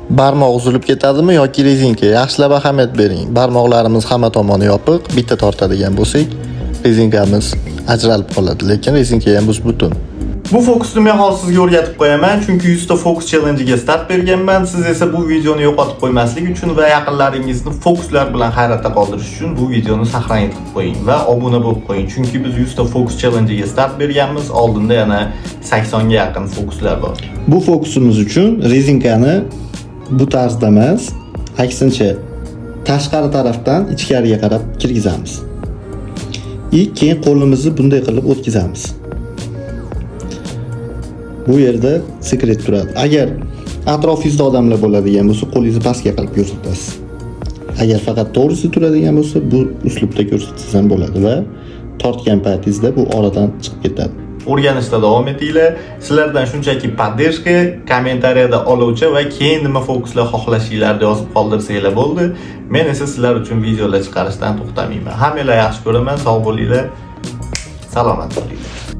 Barmoq uzilib ketadimi yoki rezinka? Yaxshilab ahamiyat bering. Barmoqlarimiz hamma tomoni yopiq, bitta tortadigan bo'lsak, rezinkamiz ajralib qoladi, lekin rezinka ham butun. Bu fokusni men hozir sizga o'rgatib qo'yaman, chunki 100 ta fokus challenge-ga start berganman. Siz esa bu videoni yo'qotib qo'ymaslik uchun va yaqinlaringizni fokuslar bilan hayratda qoldirish uchun bu videoni saqlanib qilib qo'ying va obuna bo'lib qo'ying. Chunki biz 100 ta fokus challenge-ga start berganmiz. Oldinda yana 80 ga yaqin fokuslar bor. Bu fokusimiz uchun rezinkani bu tarzda emas, aksincha tashqari tarafdan ichkariga qarab kirgizamiz. Keyin qo'limizni bunday qilib o'tkazamiz. Bu yerda sekret turadi. Agar atrofingizda odamlar bo'ladigan bo'lsa, qo'lingizni pastga qilib ko'rsatasiz. Agar faqat to'g'risi turadigan bo'lsa, bu uslubda ko'rsatsangiz ham bo'ladi va tortgan paytingizda bu oradan chiqib ketadi. O'rganishda davom etinglar. Sizlardan shunchaki podдержка, kommentariyada oluvchi va keyin nima fokuslar xohlashinglarni yozib qoldirsanglar bo'ldi. Men esa sizlar uchun videolar chiqarishdan to'xtamayman. Hammanglar yaxshi ko'raman, sog' bo'linglar, salomat bo'linglar.